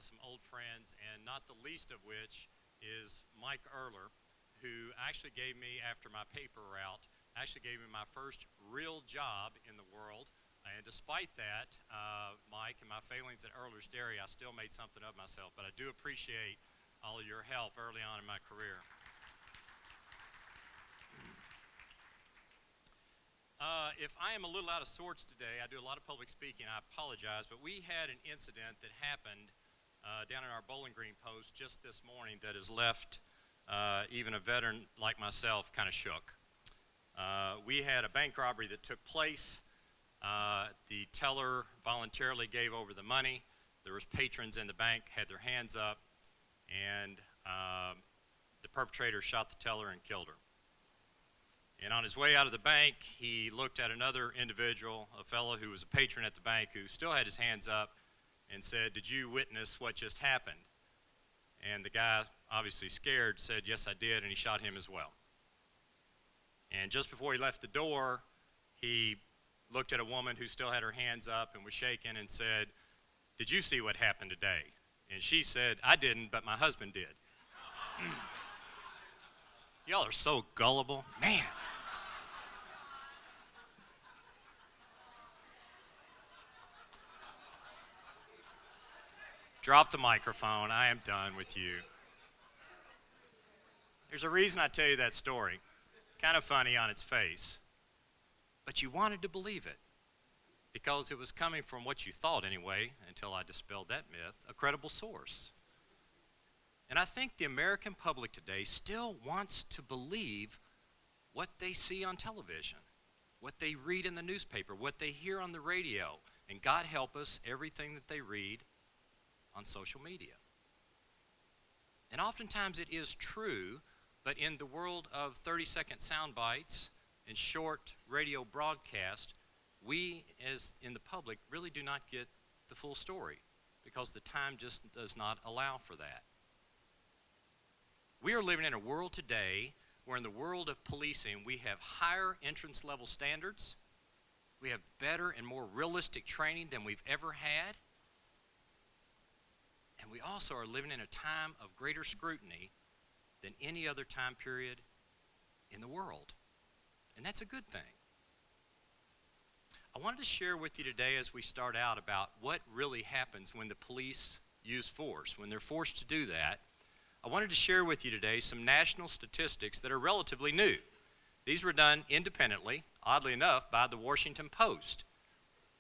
some old friends, and not the least of which is Mike Erler, who actually gave me, after my paper route, actually gave me my first real job in the world. And despite that, Mike, and my failings at Erler's Dairy, I still made something of myself. But I do appreciate all of your help early on in my career. If I am a little out of sorts today, I do a lot of public speaking, I apologize, but we had an incident that happened down in our Bowling Green post just this morning that has left even a veteran like myself kind of shook. We had a bank robbery that took place. The teller voluntarily gave over the money. There was patrons in the bank, had their hands up, and the perpetrator shot the teller and killed her. And on his way out of the bank, he looked at another individual, a fellow who was a patron at the bank, who still had his hands up, and said, "Did you witness what just happened?" And the guy, obviously scared, said, "Yes, I did," and he shot him as well. And just before he left the door, he looked at a woman who still had her hands up and was shaking and said, "Did you see what happened today?" And she said, "I didn't, but my husband did." Y'all are so gullible. Man. Drop the microphone. I am done with you. There's a reason I tell you that story. Kind of funny on its face. But you wanted to believe it because it was coming from what you thought anyway, until I dispelled that myth, a credible source. And I think the American public today still wants to believe what they see on television, what they read in the newspaper, what they hear on the radio, and God help us, everything that they read on social media. And oftentimes it is true, but in the world of 30-second sound bites and short radio broadcast, we, as in the public, really do not get the full story because the time just does not allow for that. We are living in a world today where in the world of policing, we have higher entrance level standards, we have better and more realistic training than we've ever had, and we also are living in a time of greater scrutiny than any other time period in the world. And that's a good thing. I wanted to share with you today as we start out about what really happens when the police use force, when they're forced to do that. I wanted to share with you today some national statistics that are relatively new. These were done independently, oddly enough, by the Washington Post.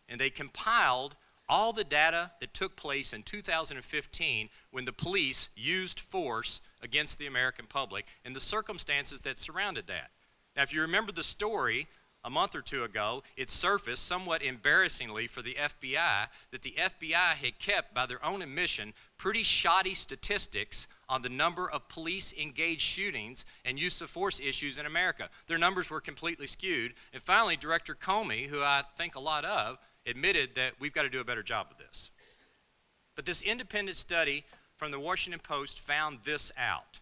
And they compiled all the data that took place in 2015 when the police used force against the American public and the circumstances that surrounded that. Now, if you remember the story a month or two ago, it surfaced somewhat embarrassingly for the FBI that the FBI had kept, by their own admission, pretty shoddy statistics on the number of police-engaged shootings and use of force issues in America. Their numbers were completely skewed. And finally, Director Comey, who I think a lot of, admitted that we've got to do a better job of this. But this independent study from the Washington Post found this out.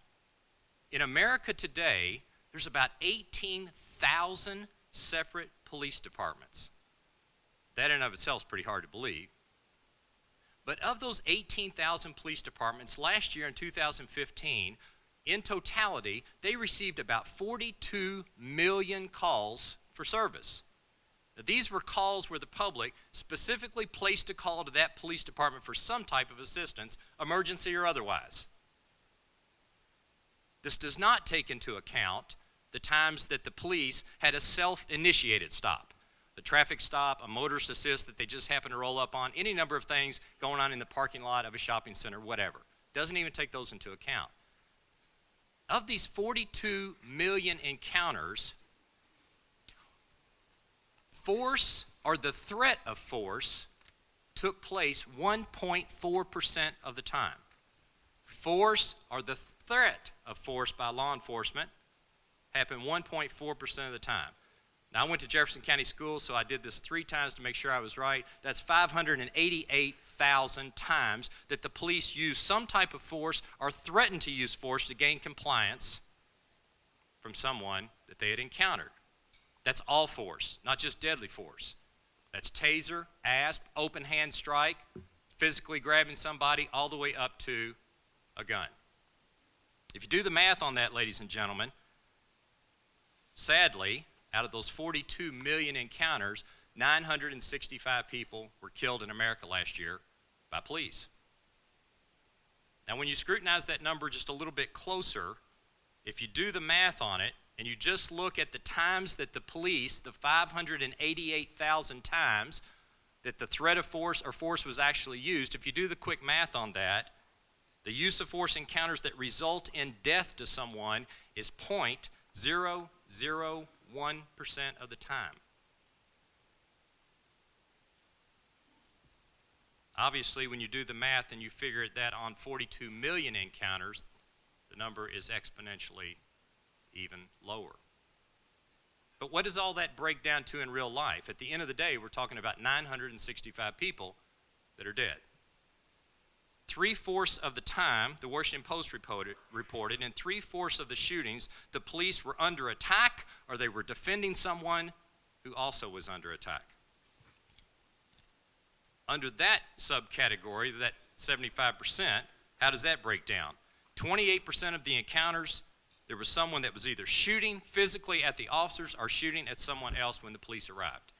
In America today, there's about 18,000 separate police departments. That in and of itself is pretty hard to believe. But of those 18,000 police departments, last year in 2015, in totality, they received about 42 million calls for service. Now, these were calls where the public specifically placed a call to that police department for some type of assistance, emergency or otherwise. This does not take into account the times that the police had a self-initiated stop. The traffic stop, a motorist assist that they just happen to roll up on, any number of things going on in the parking lot of a shopping center, whatever. Doesn't even take those into account. Of these 42 million encounters, force or the threat of force took place 1.4% of the time. Force or the threat of force by law enforcement happened 1.4% of the time. Now, I went to Jefferson County Schools, so I did this 3 times to make sure I was right. That's 588,000 times that the police used some type of force or threatened to use force to gain compliance from someone that they had encountered. That's all force, not just deadly force. That's taser, ASP, open hand strike, physically grabbing somebody, all the way up to a gun. If you do the math on that, ladies and gentlemen, sadly, out of those 42 million encounters, 965 people were killed in America last year by police. Now, when you scrutinize that number just a little bit closer, if you do the math on it, and you just look at the times that the police, the 588,000 times that the threat of force or force was actually used, if you do the quick math on that, the use of force encounters that result in death to someone is 0.001% of the time. Obviously, when you do the math and you figure that on 42 million encounters, the number is exponentially even lower. But what does all that break down to in real life? At the end of the day, we're talking about 965 people that are dead. 3/4 of the time, the Washington Post reported, in 3/4 of the shootings, the police were under attack or they were defending someone who also was under attack. Under that subcategory, that 75%, how does that break down? 28% of the encounters, there was someone that was either shooting physically at the officers or shooting at someone else when the police arrived.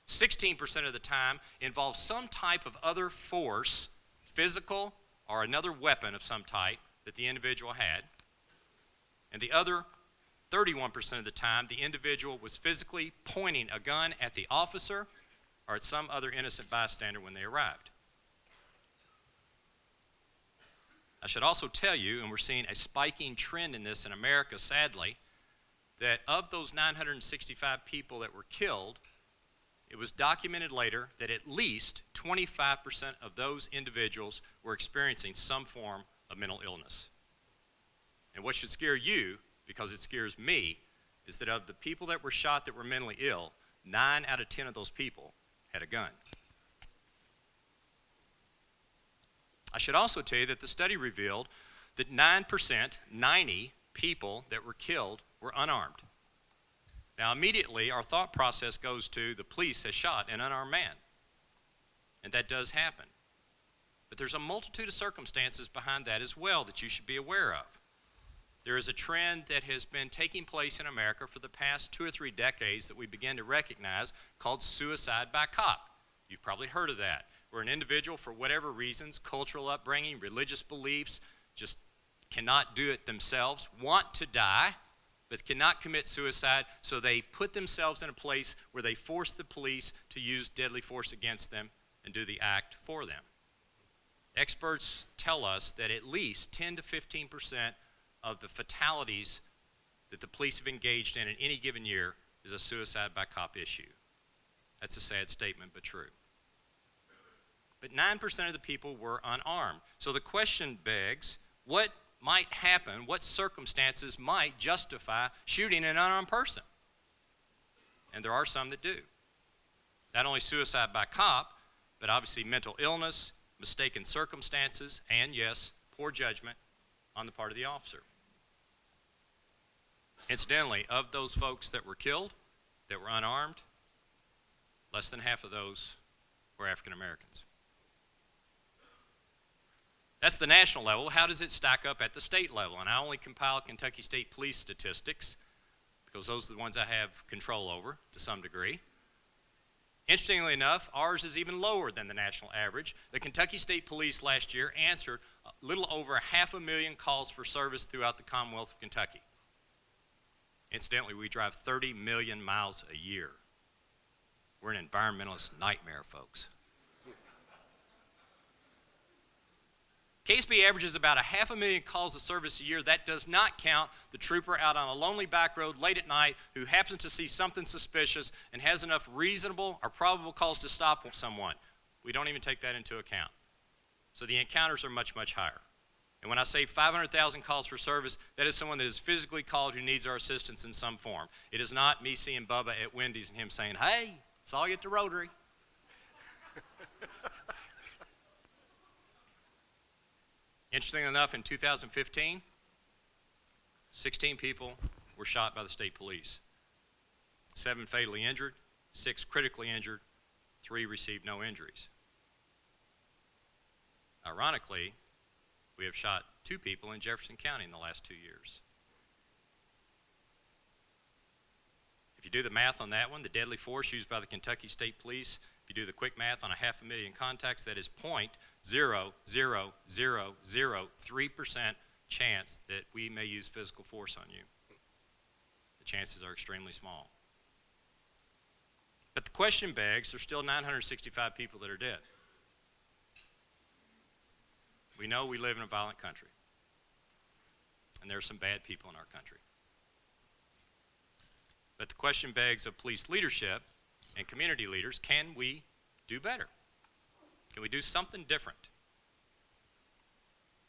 16% of the time involved some type of other force, physical or another weapon of some type that the individual had. And the other 31% of the time, the individual was physically pointing a gun at the officer or at some other innocent bystander when they arrived. I should also tell you, and we're seeing a spiking trend in this in America, sadly, that of those 965 people that were killed, it was documented later that at least 25% of those individuals were experiencing some form of mental illness. And what should scare you, because it scares me, is that of the people that were shot that were mentally ill, 9 out of 10 of those people had a gun. I should also tell you that the study revealed that 9%, 90 people that were killed were unarmed. Now immediately our thought process goes to the police has shot an unarmed man. And that does happen. But there's a multitude of circumstances behind that as well that you should be aware of. There is a trend that has been taking place in America for the past 2 or 3 decades that we begin to recognize called suicide by cop. You've probably heard of that, where an individual, for whatever reasons, cultural upbringing, religious beliefs, just cannot do it themselves, want to die, but cannot commit suicide, so they put themselves in a place where they force the police to use deadly force against them and do the act for them. Experts tell us that at least 10 to 15% of the fatalities that the police have engaged in any given year is a suicide by cop issue. That's a sad statement, but true. But 9% of the people were unarmed. So the question begs, what might happen, what circumstances might justify shooting an unarmed person? And there are some that do. Not only suicide by cop, but obviously mental illness, mistaken circumstances, and yes, poor judgment on the part of the officer. Incidentally, of those folks that were killed, that were unarmed, less than half of those were African Americans. That's the national level. How does it stack up at the state level? And I only compile Kentucky State Police statistics because those are the ones I have control over to some degree. Interestingly enough, ours is even lower than the national average. The Kentucky State Police last year answered a little over 500,000 calls for service throughout the Commonwealth of Kentucky. Incidentally, we drive 30 million miles a year. We're an environmentalist nightmare, folks. KSB averages about 500,000 calls of service a year. That does not count the trooper out on a lonely back road late at night who happens to see something suspicious and has enough reasonable or probable cause to stop someone. We don't even take that into account. So the encounters are much, much higher. And when I say 500,000 calls for service, that is someone that is physically called who needs our assistance in some form. It is not me seeing Bubba at Wendy's and him saying, "Hey, saw you at the Rotary." Interestingly enough, in 2015, 16 people were shot by the state police. 7 fatally injured, 6 critically injured, 3 received no injuries. Ironically, we have shot 2 people in Jefferson County in the last 2 years. If you do the math on that one, the deadly force used by the Kentucky State Police, if you do the quick math on 500,000 contacts, that is 0.00003% chance that we may use physical force on you. The chances are extremely small. But the question begs, there's still 965 people that are dead. We know we live in a violent country, and there are some bad people in our country. But the question begs of police leadership and community leaders, can we do better? Can we do something different?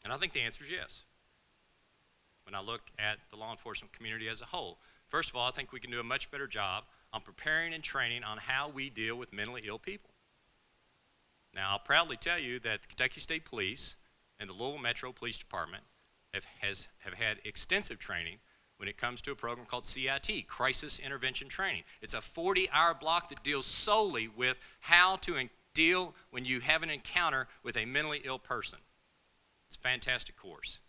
And I think the answer is yes. When I look at the law enforcement community as a whole, first of all, I think we can do a much better job on preparing and training on how we deal with mentally ill people. Now, I'll proudly tell you that the Kentucky State Police and the Louisville Metro Police Department have had extensive training when it comes to a program called CIT, Crisis Intervention Training. It's a 40-hour block that deals solely with how to deal when you have an encounter with a mentally ill person. It's a fantastic course.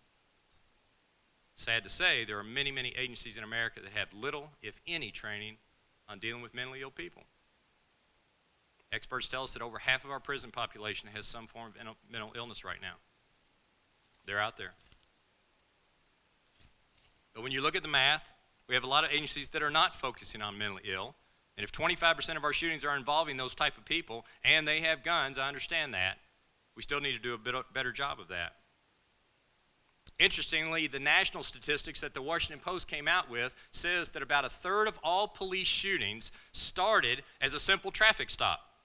Sad to say, there are many, many agencies in America that have little, if any, training on dealing with mentally ill people. Experts tell us that over half of our prison population has some form of mental illness right now. They're out there. But when you look at the math, we have a lot of agencies that are not focusing on mentally ill. And if 25% of our shootings are involving those type of people, and they have guns, I understand that, we still need to do a better job of that. Interestingly, the national statistics that the Washington Post came out with says that about 1/3 of all police shootings started as a simple traffic stop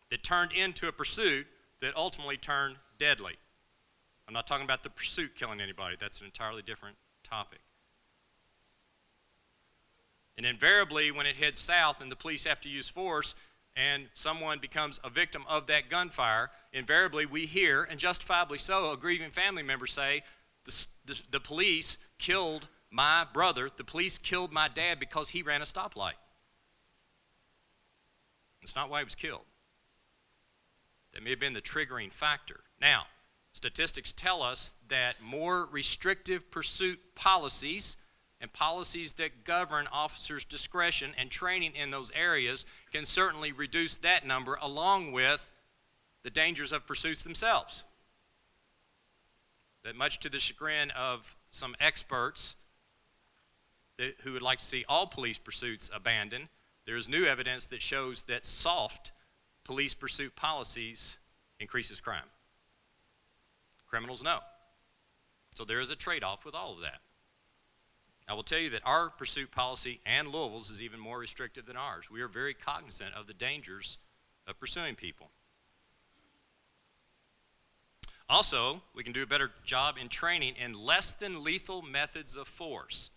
that turned into a pursuit that ultimately turned deadly. I'm not talking about the pursuit killing anybody. That's an entirely different topic. And invariably, when it heads south and the police have to use force and someone becomes a victim of that gunfire, invariably we hear, and justifiably so, a grieving family member say, the police killed my brother, the police killed my dad because he ran a stoplight. It's not why he was killed. That may have been the triggering factor. Now, statistics tell us that more restrictive pursuit policies and policies that govern officers' discretion and training in those areas can certainly reduce that number, along with the dangers of pursuits themselves. That much to the chagrin of some experts who would like to see all police pursuits abandoned, there is new evidence that shows that soft police pursuit policies increases crime. Criminals know. So there is a trade-off with all of that. I will tell you that our pursuit policy and Louisville's is even more restrictive than ours. We are very cognizant of the dangers of pursuing people. Also, we can do a better job in training in less than lethal methods of force.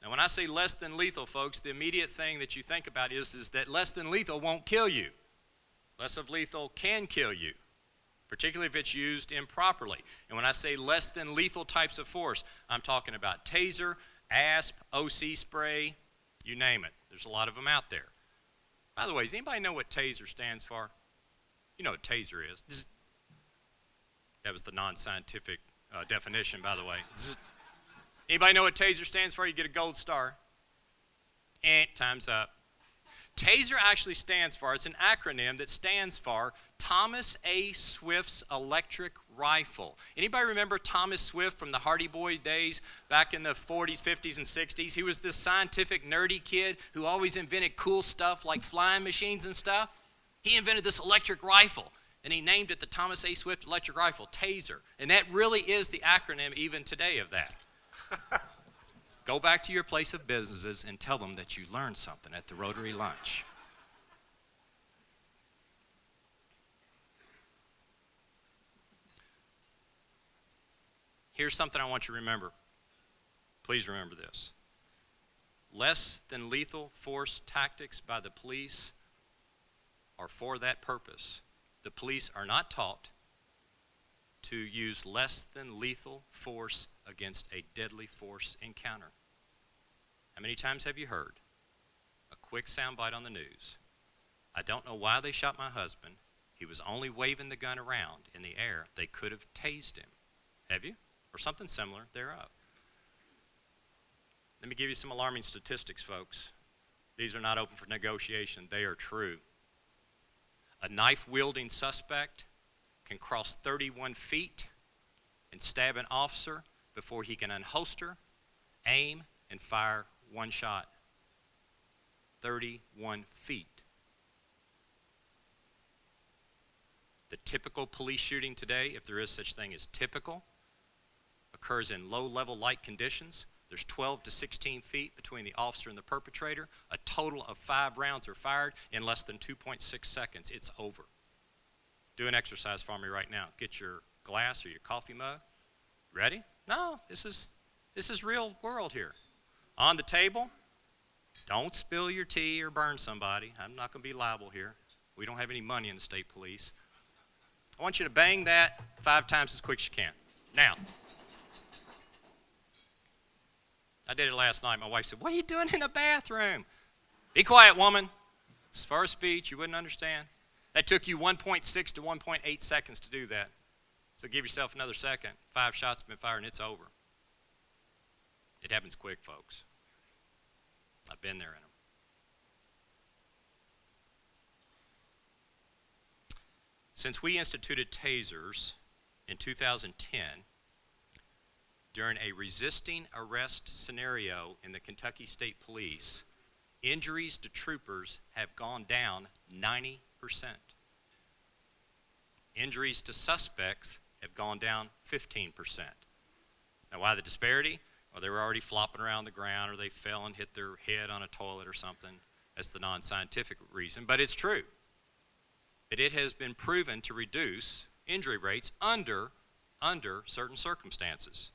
Now, when I say less than lethal, folks, the immediate thing that you think about is that less than lethal won't kill you. Less of lethal can kill you, particularly if it's used improperly. And when I say less than lethal types of force, I'm talking about taser, ASP, OC spray, you name it. There's a lot of them out there. By the way, does anybody know what taser stands for? You know what taser is. That was the non-scientific definition, by the way. Anybody know what taser stands for? You get a gold star. Time's up. TASER actually stands for, it's an acronym that stands for Thomas A. Swift's Electric Rifle. Anybody remember Thomas Swift from the Hardy Boy days back in the 40s, 50s, and 60s? He was this scientific, nerdy kid who always invented cool stuff like flying machines and stuff. He invented this electric rifle, and he named it the Thomas A. Swift Electric Rifle, TASER. And that really is the acronym even today of that. Go back to your place of businesses and tell them that you learned something at the Rotary lunch. Here's something I want you to remember. Please remember this. Less than lethal force tactics by the police are for that purpose. The police are not taught to use less than lethal force against a deadly force encounter. How many times have you heard a quick soundbite on the news? I don't know why they shot my husband. he was only waving the gun around in the air, they could have tased him. Have you? Or something similar thereof. Let me give you some alarming statistics, folks. These are not open for negotiation. They are true. A knife-wielding suspect can cross 31 feet and stab an officer before he can unholster, aim, and fire one shot. 31 feet. The typical police shooting today, if there is such thing as typical, occurs in low-level light conditions. There's 12 to 16 feet between the officer and the perpetrator. A total of 5 rounds are fired in less than 2.6 seconds. It's over. Do an exercise for me right now. Get your glass or your coffee mug. Ready? No, this is real world here. On the table, don't spill your tea or burn somebody. I'm not going to be liable here. We don't have any money in the state police. I want you to bang that 5 times as quick as you can. Now, I did it last night. My wife said, "What are you doing in the bathroom?" Be quiet, woman. It's first speech. You wouldn't understand. That took you 1.6 to 1.8 seconds to do that. So give yourself another second. 5 shots have been fired and it's over. It happens quick, folks. I've been there in them. Since we instituted tasers in 2010, during a resisting arrest scenario in the Kentucky State Police, injuries to troopers have gone down 90%. Injuries to suspects have gone down 15%. Now, why the disparity? Well, they were already flopping around the ground, or they fell and hit their head on a toilet or something. That's the non-scientific reason, but it's true. But it has been proven to reduce injury rates under certain circumstances.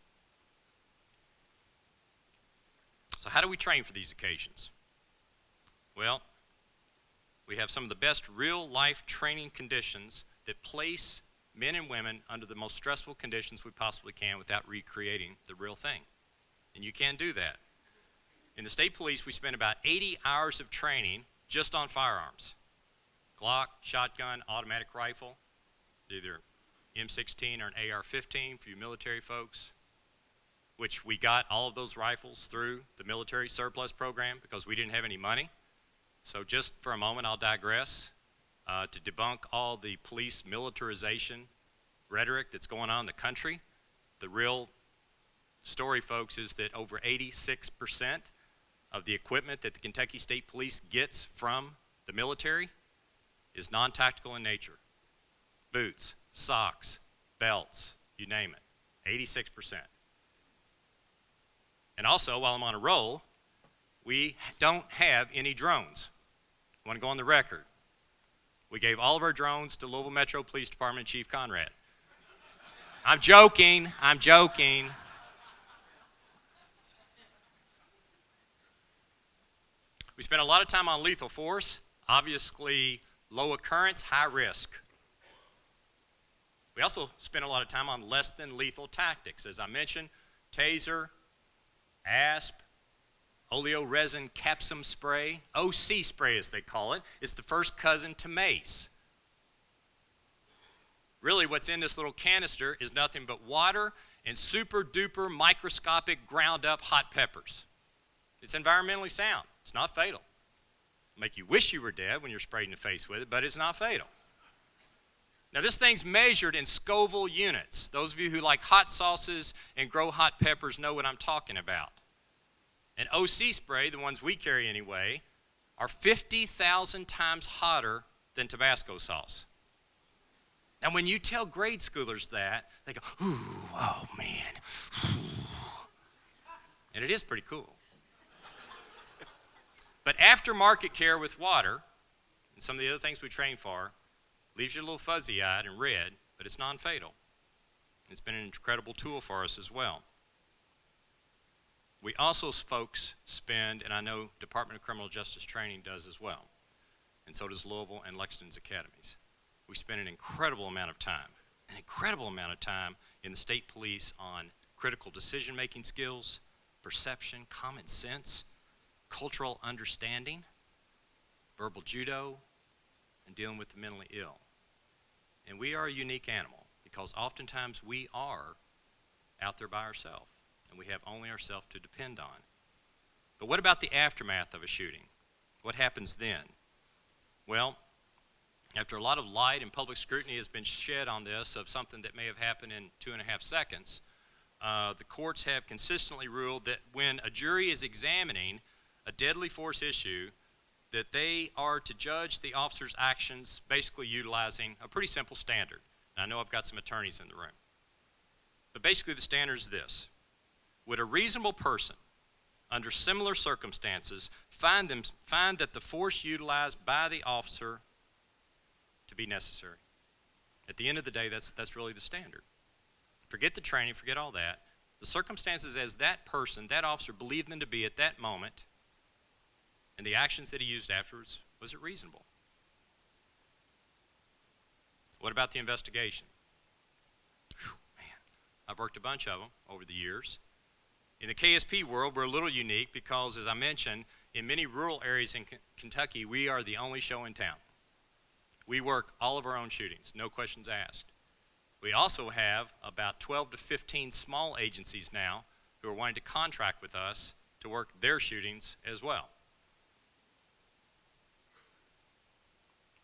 So how do we train for these occasions? Well, we have some of the best real-life training conditions that place men and women under the most stressful conditions we possibly can without recreating the real thing. And you can do that. In the state police, we spend about 80 hours of training just on firearms. Glock, shotgun, automatic rifle, either M16 or an AR-15 for you military folks, which we got all of those rifles through the military surplus program because we didn't have any money. So just for a moment, I'll digress to debunk all the police militarization rhetoric that's going on in the country. The real story, folks, is that over 86% of the equipment that the Kentucky State Police gets from the military is non-tactical in nature. Boots, socks, belts, you name it, 86%. And also, while I'm on a roll, we don't have any drones. I want to go on the record. We gave all of our drones to Louisville Metro Police Department Chief Conrad. I'm joking. We spent a lot of time on lethal force, obviously low occurrence, high risk. We also spent a lot of time on less than lethal tactics. As I mentioned, taser, ASP, oleoresin capsum spray, OC spray as they call it. It's the first cousin to mace. Really what's in this little canister is nothing but water and super duper microscopic ground up hot peppers. It's environmentally sound. It's not fatal. It'll make you wish you were dead when you're sprayed in the face with it, but it's not fatal. Now this thing's measured in Scoville units. Those of you who like hot sauces and grow hot peppers know what I'm talking about. And OC spray, the ones we carry anyway, are 50,000 times hotter than Tabasco sauce. Now when you tell grade schoolers that, they go, ooh, oh man. And it is pretty cool. But aftermarket care with water, and some of the other things we train for, leaves you a little fuzzy-eyed and red, but it's non-fatal. It's been an incredible tool for us as well. We also, folks, spend, and I know Department of Criminal Justice Training does as well, and so does Louisville and Lexington's academies. We spend an incredible amount of time in the state police on critical decision-making skills, perception, common sense, cultural understanding, verbal judo, and dealing with the mentally ill. And we are a unique animal because oftentimes we are out there by ourselves and we have only ourselves to depend on. But what about the aftermath of a shooting? What happens then? Well, after a lot of light and public scrutiny has been shed on this of something that may have happened in 2.5 seconds, the courts have consistently ruled that when a jury is examining a deadly force issue, that they are to judge the officer's actions basically utilizing a pretty simple standard. And I know I've got some attorneys in the room. But basically the standard is this. Would a reasonable person under similar circumstances find that the force utilized by the officer to be necessary? At the end of the day, that's really the standard. Forget the training, forget all that. The circumstances as that person, that officer, believed them to be at that moment, and the actions that he used afterwards, was it reasonable? What about the investigation? Whew, man, I've worked a bunch of them over the years. In the KSP world, we're a little unique because, as I mentioned, in many rural areas in Kentucky, we are the only show in town. We work all of our own shootings, no questions asked. We also have about 12 to 15 small agencies now who are wanting to contract with us to work their shootings as well.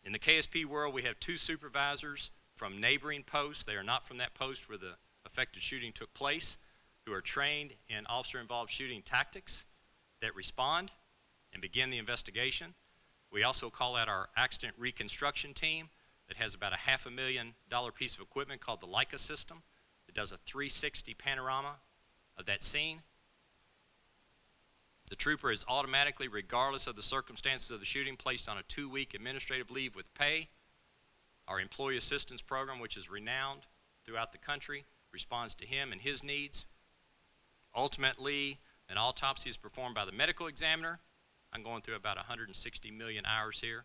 In the KSP world, we have 2 supervisors from neighboring posts. They are not from that post where the affected shooting took place, who are trained in officer-involved shooting tactics that respond and begin the investigation. We also call out our accident reconstruction team that has about a $500,000 piece of equipment called the Leica system that does a 360 panorama of that scene. The trooper is automatically, regardless of the circumstances of the shooting, placed on a 2-week administrative leave with pay. Our employee assistance program, which is renowned throughout the country, responds to him and his needs. Ultimately, an autopsy is performed by the medical examiner. I'm going through about 160 million hours here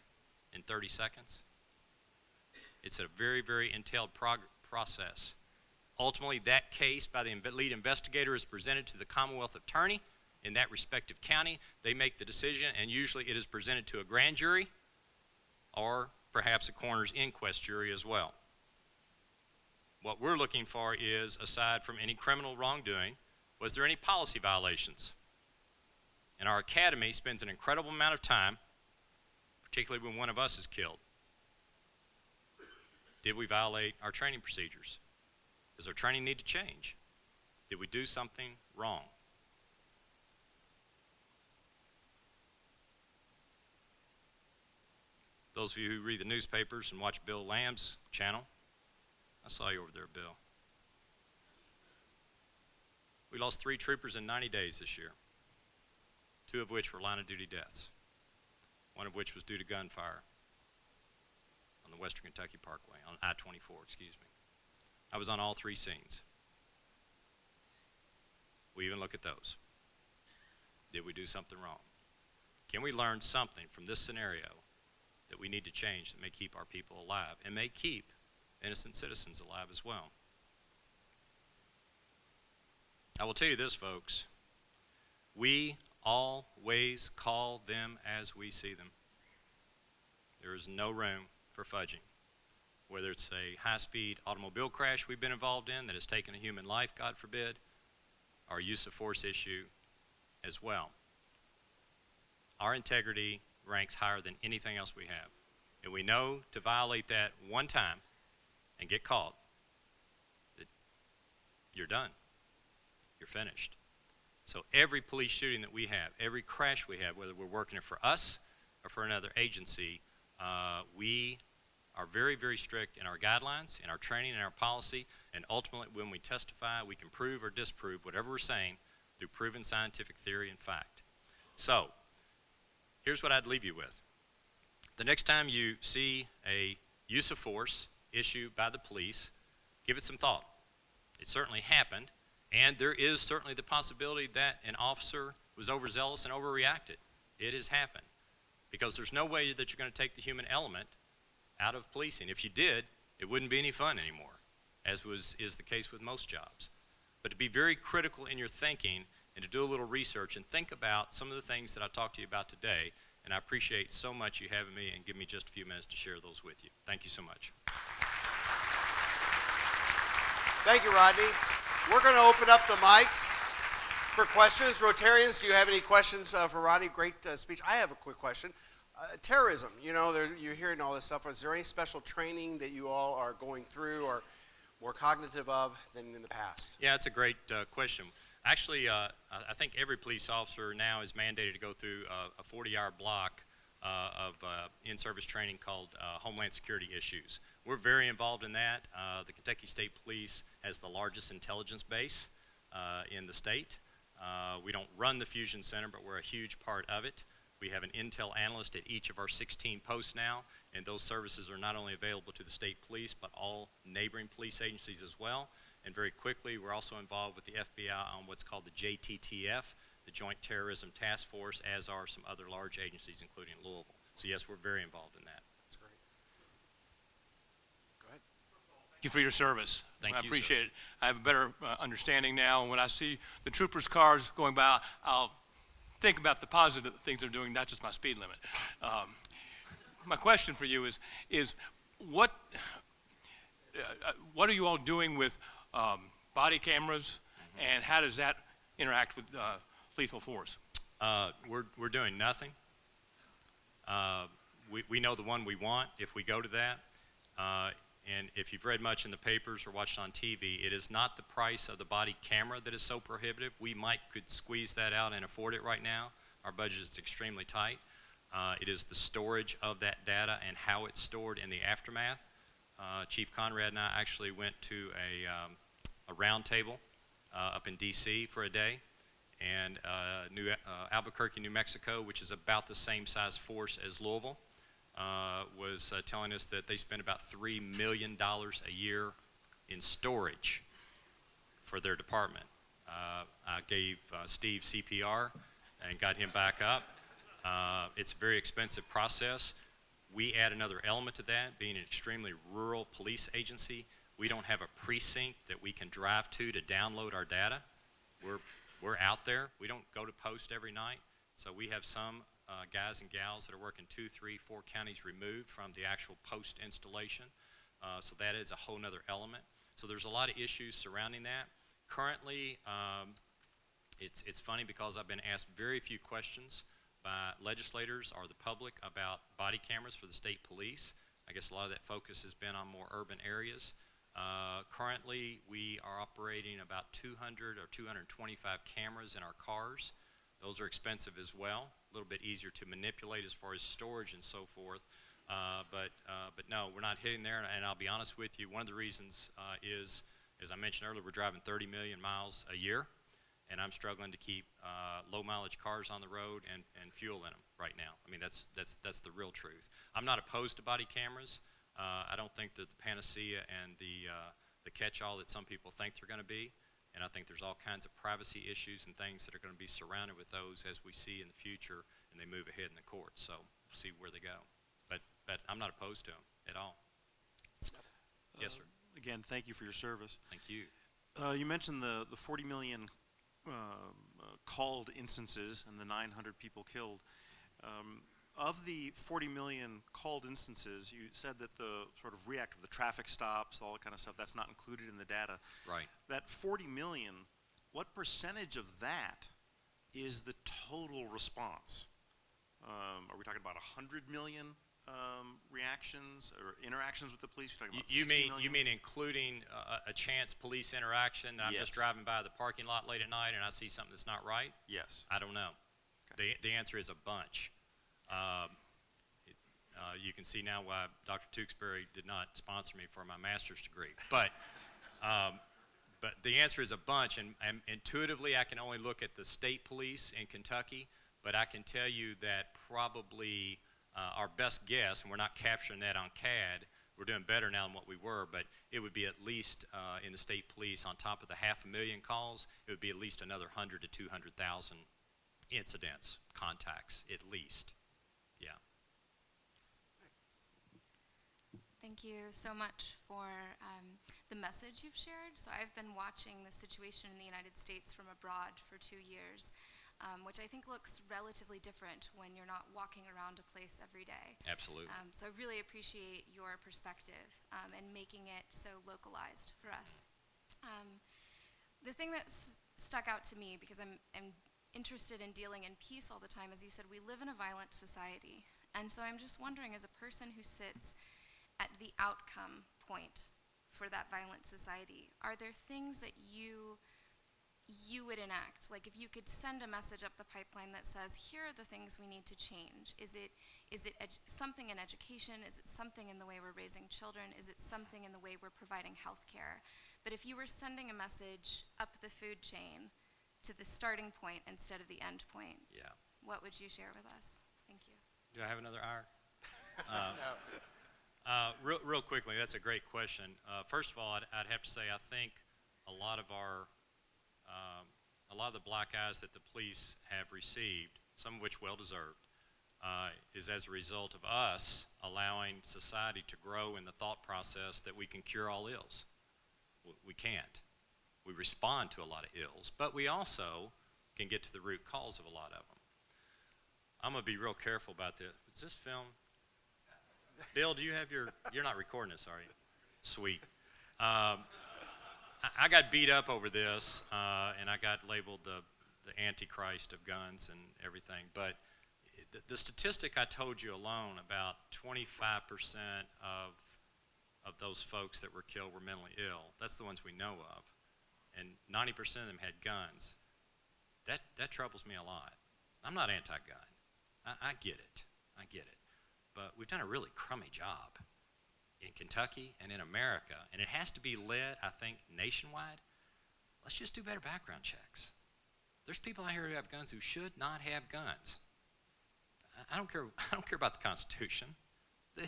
in 30 seconds. It's a very, very entailed process. Ultimately, that case by the lead investigator is presented to the Commonwealth Attorney in that respective county. They make the decision, and usually it is presented to a grand jury or perhaps a coroner's inquest jury as well. What we're looking for is, aside from any criminal wrongdoing, was there any policy violations? And our academy spends an incredible amount of time, particularly when one of us is killed. Did we violate our training procedures? Does our training need to change? Did we do something wrong? Those of you who read the newspapers and watch Bill Lamb's channel, I saw you over there, Bill. We lost 3 troopers in 90 days this year, 2 of which were line-of-duty deaths, 1 of which was due to gunfire on the Western Kentucky Parkway, on I-24, excuse me. I was on all 3 scenes. We even look at those. Did we do something wrong? Can we learn something from this scenario that we need to change that may keep our people alive and may keep innocent citizens alive as well? I will tell you this, folks. We always call them as we see them. There is no room for fudging. Whether it's a high-speed automobile crash we've been involved in that has taken a human life, God forbid, or use of force issue as well. Our integrity ranks higher than anything else we have. And we know to violate that one time and get caught, that you're done. You're finished. So every police shooting that we have, every crash we have, whether we're working it for us or for another agency, we are very, very strict in our guidelines, in our training, in our policy, and ultimately when we testify, we can prove or disprove whatever we're saying through proven scientific theory and fact. So, here's what I'd leave you with. The next time you see a use of force issued by the police, give it some thought. It certainly happened, and there is certainly the possibility that an officer was overzealous and overreacted. It has happened, because there's no way that you're going to take the human element out of policing. If you did, it wouldn't be any fun anymore, as is the case with most jobs. But to be very critical in your thinking and to do a little research and think about some of the things that I talked to you about today, and I appreciate so much you having me and giving me just a few minutes to share those with you. Thank you so much. Thank you, Rodney. We're going to open up the mics for questions. Rotarians, do you have any questions for Rodney? Great speech. I have a quick question. Terrorism, you know, you're hearing all this stuff. Is there any special training that you all are going through or more cognitive of than in the past? Yeah, it's a great question. Actually, I think every police officer now is mandated to go through a 40-hour block of in-service training called Homeland Security Issues. We're very involved in that. The Kentucky State Police has the largest intelligence base in the state. We don't run the Fusion Center, but we're a huge part of it. We have an intel analyst at each of our 16 posts now, and those services are not only available to the state police, but all neighboring police agencies as well. And very quickly, we're also involved with the FBI on what's called the JTTF, the Joint Terrorism Task Force, as are some other large agencies, including Louisville. So yes, we're very involved in that. That's great. Go ahead. Thank you for your service. Thank you, I appreciate sir. it. I have a better understanding now, and when I see the troopers' cars going by, I'll think about the positive things they're doing, not just my speed limit. My question for you is what are you all doing with body cameras, and how does that interact with lethal force? We're doing nothing. We know the one we want if we go to that. And if you've read much in the papers or watched on TV, it is not the price of the body camera that is so prohibitive. We could squeeze that out and afford it right now. Our budget is extremely tight. It is the storage of that data and how it's stored in the aftermath. Chief Conrad and I actually went to a round table up in D.C. for a day, and Albuquerque, New Mexico, which is about the same size force as Louisville, was telling us that they spend about $3 million a year in storage for their department. I gave Steve CPR and got him back up. It's a very expensive process. We add another element to that, being an extremely rural police agency. We don't have a precinct that we can drive to download our data. We're out there. We don't go to post every night. So we have some guys and gals that are working 2, 3, 4 counties removed from the actual post installation. So that is a whole nother element. So there's a lot of issues surrounding that. Currently, it's funny because I've been asked very few questions by legislators or the public about body cameras for the state police. I guess a lot of that focus has been on more urban areas. Currently, we are operating about 200 or 225 cameras in our cars. Those are expensive as well, a little bit easier to manipulate as far as storage and so forth. But no, we're not hitting there, and I'll be honest with you, one of the reasons is, as I mentioned earlier, we're driving 30 million miles a year, and I'm struggling to keep low mileage cars on the road and fuel in them right now. I mean, that's the real truth. I'm not opposed to body cameras. I don't think that the panacea and the catch-all that some people think they're going to be, and I think there's all kinds of privacy issues and things that are going to be surrounded with those as we see in the future and they move ahead in the courts. So we'll see where they go. But I'm not opposed to them at all. Yes, sir. Again, thank you for your service. Thank you. You mentioned the 40 million called instances and the 900 people killed. Of the 40 million called instances, you said that the sort of reactive, the traffic stops, all that kind of stuff, that's not included in the data. Right. That 40 million, what percentage of that is the total response? Are we talking about 100 million reactions or interactions with the police? We're talking about 60 million? You mean including a chance police interaction? I'm just driving by the parking lot late at night and I see something that's not right? Yes. I don't know. Okay. The answer is a bunch. You can see now why Dr. Tewksbury did not sponsor me for my master's degree. But the answer is a bunch, and intuitively I can only look at the state police in Kentucky, but I can tell you that probably our best guess, and we're not capturing that on CAD, we're doing better now than what we were, but it would be at least in the state police, on top of the 500,000 calls, it would be at least another 100 to 200,000 incidents, contacts, at least. Yeah. Thank you so much for the message you've shared. So I've been watching the situation in the United States from abroad for 2 years, which I think looks relatively different when you're not walking around a place every day. Absolutely. So I really appreciate your perspective and making it so localized for us. The thing that stuck out to me, because I'm interested in dealing in peace all the time, as you said, we live in a violent society. And so I'm just wondering, as a person who sits at the outcome point for that violent society, are there things that you would enact? Like, if you could send a message up the pipeline that says, here are the things we need to change. Is it something in education? Is it something in the way we're raising children? Is it something in the way we're providing health care? But if you were sending a message up the food chain to the starting point instead of the end point, Yeah. what would you share with us? Thank you. Do I have another hour? No. Real quickly, that's a great question. First of all, I'd have to say I think a lot of the black eyes that the police have received, some of which well-deserved, is as a result of us allowing society to grow in the thought process that we can cure all ills. We can't. We respond to a lot of ills, but we also can get to the root cause of a lot of them. I'm going to be real careful about this. Is this film? Bill, do you have you're not recording this, are you? Sweet. I got beat up over this, and I got labeled the Antichrist of guns and everything, but the statistic I told you alone, about 25% of those folks that were killed were mentally ill. That's the ones we know of. And 90% of them had guns. That troubles me a lot. I'm not anti-gun. I get it. I get it. But we've done a really crummy job in Kentucky and in America, and it has to be led, I think, nationwide. Let's just do better background checks. There's people out here who have guns who should not have guns. I don't care about the Constitution.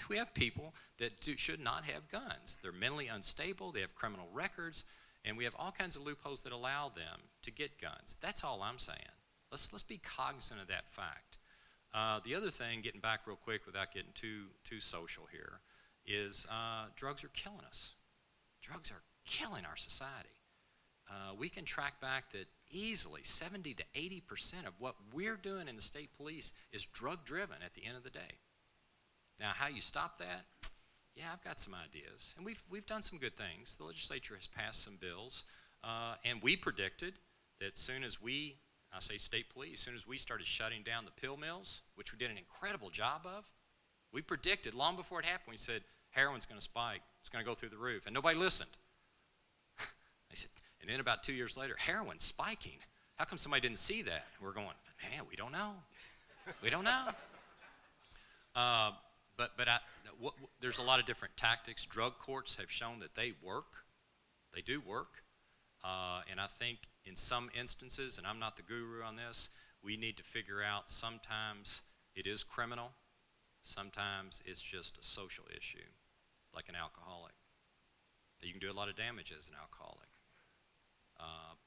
We have people that should not have guns. They're mentally unstable, they have criminal records, and we have all kinds of loopholes that allow them to get guns. That's all I'm saying. Let's be cognizant of that fact. The other thing, getting back real quick without getting too social here, is drugs are killing us. Drugs are killing our society. We can track back that easily 70 to 80% of what we're doing in the state police is drug-driven at the end of the day. Now, how you stop that? Yeah, I've got some ideas, and we've done some good things. The legislature has passed some bills, and we predicted that soon as I say state police, as soon as we started shutting down the pill mills, which we did an incredible job of, we predicted long before it happened, we said, heroin's going to spike, it's going to go through the roof, and nobody listened. They said, and then about 2 years later, heroin's spiking. How come somebody didn't see that? And we're going, man, we don't know. We don't know. There's a lot of different tactics. Drug courts have shown that they work. They do work. And I think in some instances, and I'm not the guru on this, we need to figure out sometimes it is criminal, sometimes it's just a social issue, like an alcoholic. You can do a lot of damage as an alcoholic.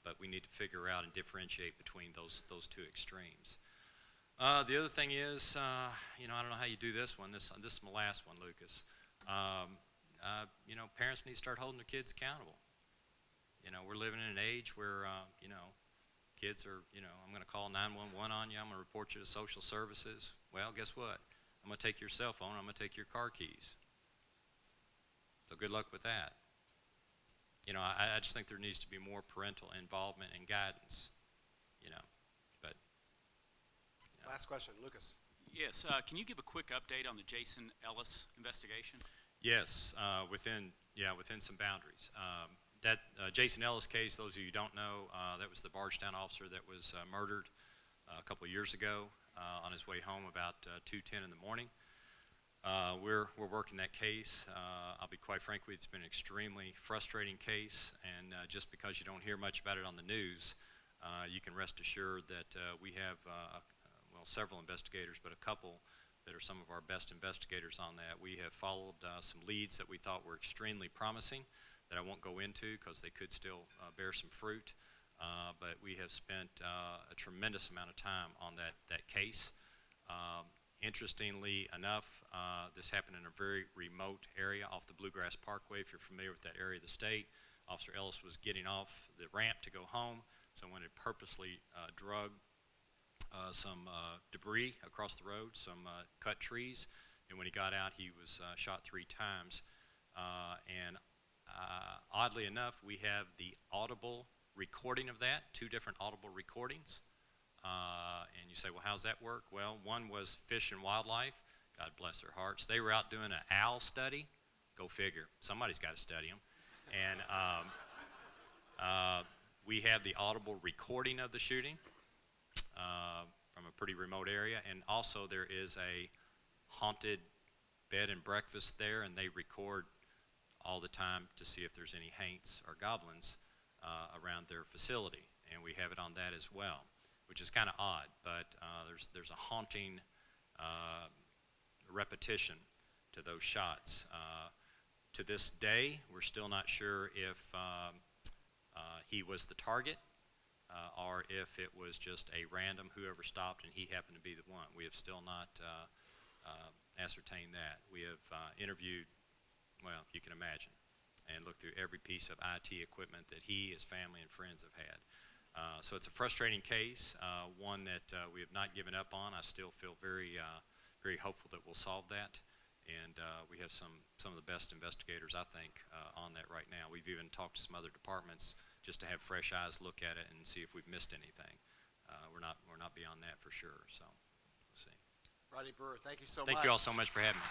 But we need to figure out and differentiate between those two extremes. The other thing is, I don't know how you do this one. This is my last one, Lucas. Parents need to start holding their kids accountable. We're living in an age where, kids are, I'm going to call 911 on you. I'm going to report you to social services. Well, guess what? I'm going to take your cell phone. I'm going to take your car keys. So good luck with that. I just think there needs to be more parental involvement and guidance, but. Last question, Lucas. Yes, can you give a quick update on the Jason Ellis investigation? Yes, within some boundaries. That Jason Ellis case, those of you who don't know, that was the Bardstown officer that was murdered a couple of years ago on his way home about 2:10 in the morning. We're working that case. I'll be quite frank with you, it's been an extremely frustrating case, and just because you don't hear much about it on the news, you can rest assured that we have several investigators, but a couple that are some of our best investigators on that. We have followed some leads that we thought were extremely promising that I won't go into because they could still bear some fruit, but we have spent a tremendous amount of time on that case. Interestingly enough, this happened in a very remote area off the Bluegrass Parkway. If you're familiar with that area of the state, Officer Ellis was getting off the ramp to go home. Someone had purposely drug some debris across the road, some cut trees, and when he got out, he was shot 3 times. And oddly enough, we have the audible recording of that, 2 different audible recordings. And you say, well, how's that work? Well, one was Fish and Wildlife. God bless their hearts. They were out doing an owl study. Go figure. Somebody's got to study them. And we have the audible recording of the shooting from a pretty remote area. And also there is a haunted bed and breakfast there, and they record all the time to see if there's any haints or goblins around their facility. And we have it on that as well, which is kind of odd, but there's a haunting repetition to those shots. To this day, we're still not sure if he was the target or if it was just a random whoever stopped and he happened to be the one. We have still not ascertained that. We have interviewed, well, you can imagine, and looked through every piece of IT equipment that he, his family, and friends have had. So it's a frustrating case, one that we have not given up on. I still feel very, very hopeful that we'll solve that. And we have some of the best investigators, I think, on that right now. We've even talked to some other departments just to have fresh eyes look at it and see if we've missed anything. We're not beyond that for sure. So we'll see. Rodney Brewer, thank you so much. Thank you all so much for having me.